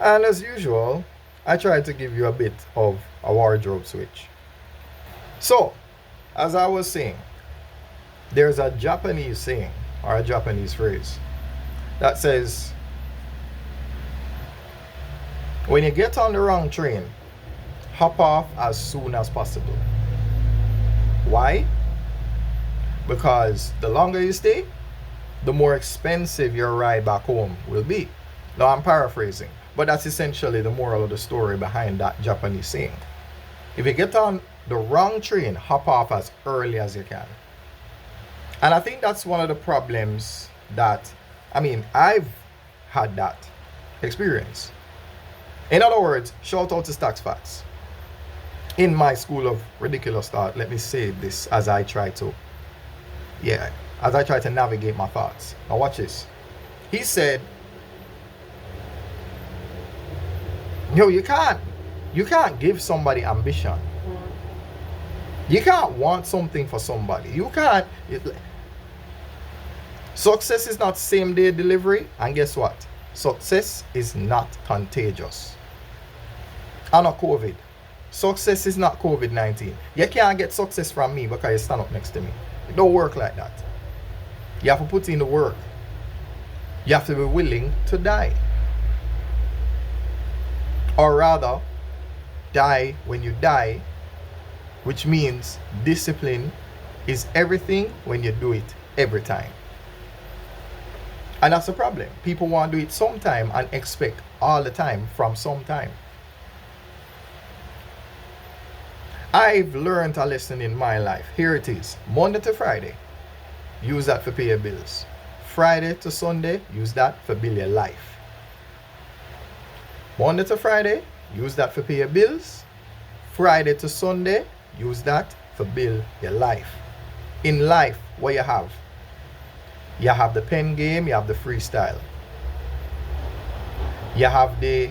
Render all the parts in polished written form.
And as usual, I try to give you a bit of a wardrobe switch. So, as I was saying, there's a Japanese saying or a Japanese phrase that says, when you get on the wrong train, hop off as soon as possible. Why? Because the longer you stay, the more expensive your ride back home will be. Now, I'm paraphrasing, but that's essentially the moral of the story behind that Japanese saying. If you get on the wrong train, hop off as early as you can. And I think that's one of the problems that, I've had that experience. In other words, shout out to Stacks Facts. In my school of ridiculous thought, let me say this as I try to navigate my thoughts. Now watch this. He said, you can't give somebody ambition. You can't want something for somebody. Success is not same day delivery, and guess what? Success is not contagious. And not COVID. Success is not COVID-19. You can't get success from me because you stand up next to me. It don't work like that. You have to put in the work. You have to be willing to die. Or rather, die when you die, which means discipline is everything when you do it every time. And that's the problem. People want to do it sometime and expect all the time from sometime. I've learned a lesson in my life. Here it is. Monday to Friday, use that for pay your bills. Friday to Sunday, use that for build your life. Monday to Friday, use that for pay your bills. Friday to Sunday, use that for build your life. In life, what you have? You have the pen game, you have the freestyle. You have the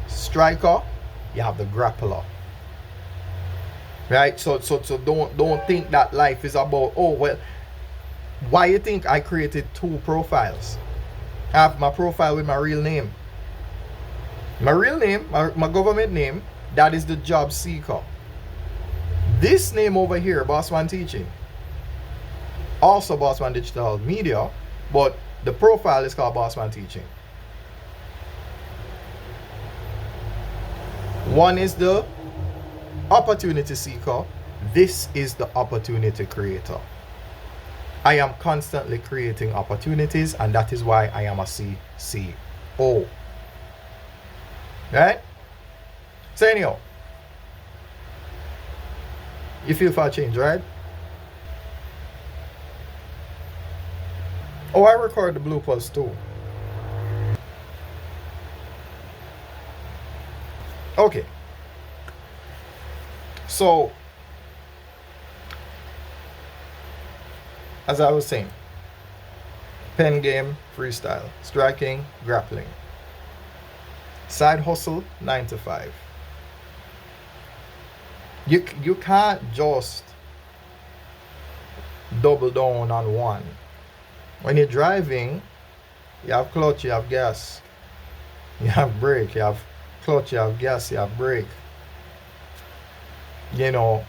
striker, you have the grappler. Right? So don't think that life is about, why you think I created 2 profiles? I have my profile with my real name. My real name, my government name, that is the job seeker. This name over here, Bossman Teaching, also Bossman Digital Media, but the profile is called Bossman Teaching. One is the opportunity seeker. This is the opportunity creator. I am constantly creating opportunities, and that is why I am a CCO. Right? So anyhow, you feel for a change, right? Oh, I record the bloopers too. Okay. So, as I was saying, pen game, freestyle, striking, grappling, side hustle, 9 to 5. You can't just double down on one. When you're driving, you have clutch, you have gas, you have brake, you have clutch, you have gas, you have brake. You know,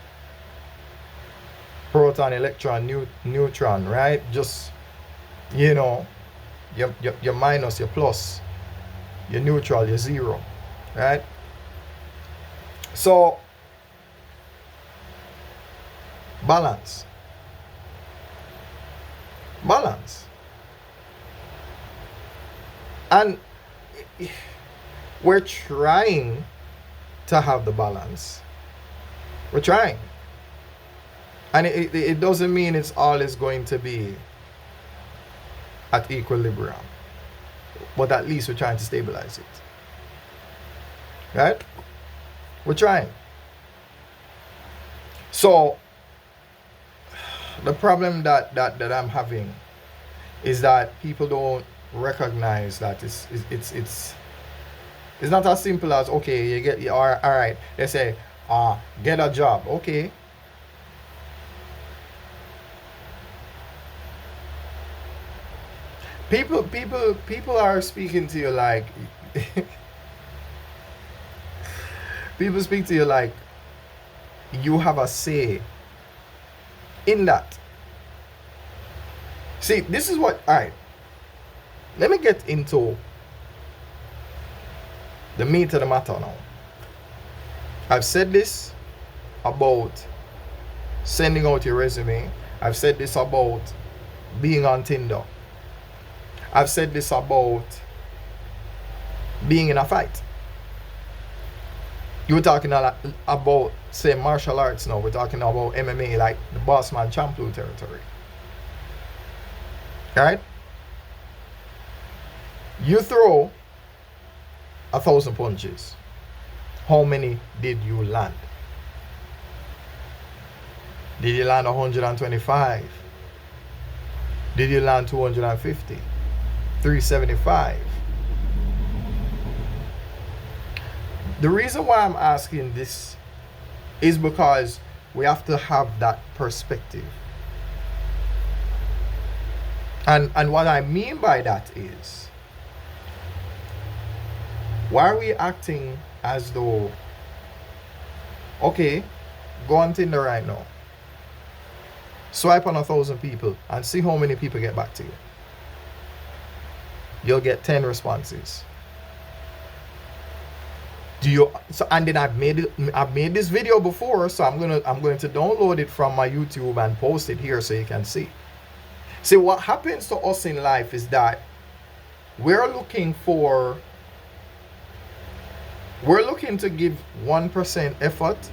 proton, electron, neutron, right? Just, you know, your minus, your plus, your neutral, your zero, right? So, balance. And we're trying to have the balance. We're trying. And it doesn't mean it's always going to be at equilibrium. But at least we're trying to stabilize it. Right? We're trying. So, the problem that I'm having is that people don't recognize that it's not as simple as, okay, you get, all right, they say, get a job. Okay. People are speaking to you like People speak to you like you have a say in that. See, this is what, alright, let me get into the meat of the matter now. I've said this about sending out your resume. I've said this about being on Tinder. I've said this about being in a fight. You were talking a lot about, say, martial arts now. We're talking about MMA, like the Bossman Champloo territory. Alright? You throw 1,000 punches. How many did you land? Did you land 125? Did you land 250? 375? The reason why I'm asking this is because we have to have that perspective. And what I mean by that is, why are we acting as though, okay, go on Tinder right now, swipe on 1,000 people and see how many people get back to you. You'll get 10 responses. And then I've made this video before, so I'm going to download it from my YouTube and post it here so you can see. See, what happens to us in life is that we're looking to give 1% effort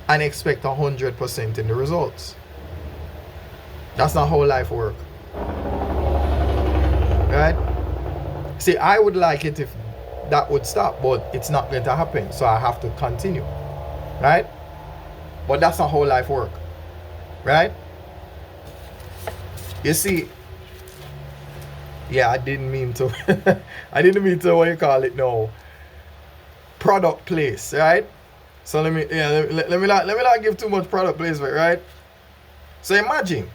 and expect 100% in the results. That's not how life works. Right? See, I would like it if that would stop, but it's not going to happen, so I have to continue. Right? But that's not how life works. Right? You see, yeah, I didn't mean to what you call it now, product place, right? So let me not give too much product placement, right? So imagine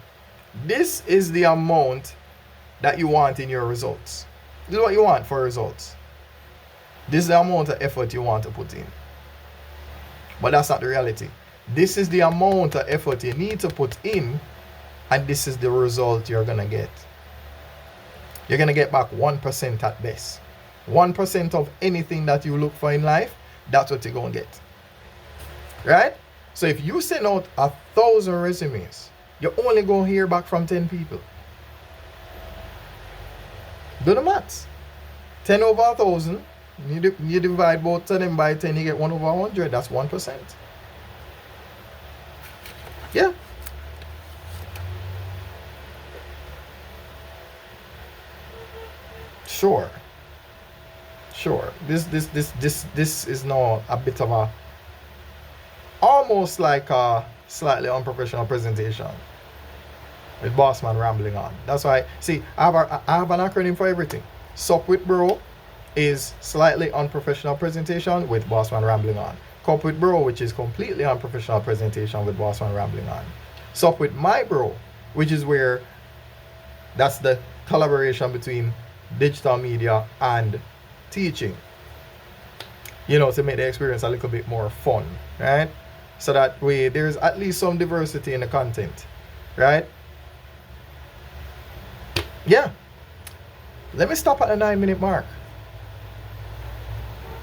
this is the amount that you want in your results. This is what you want for results. This is the amount of effort you want to put in. But that's not the reality. This is the amount of effort you need to put in, and this is the result you're gonna get. You're gonna get back 1% at best. 1% of anything that you look for in life, that's what you're gonna get. Right? So if you send out 1,000 resumes, you're only gonna hear back from 10 people. Do the maths. 10 over 1,000, you divide both of them by 10, you get 1 over 100. That's 1%. Yeah. Sure. This is now a bit of a, almost like a slightly unprofessional presentation with Bossman rambling on. That's why, see, I have an acronym for everything. Sup with bro is slightly unprofessional presentation with Bossman rambling on. Cup with bro, which is completely unprofessional presentation with Bossman rambling on. Sup with my bro, which is where that's the collaboration between digital media and teaching, you know, to make the experience a little bit more fun, right? So that way there's at least some diversity in the content, right? Yeah. Let me stop at the 9-minute mark.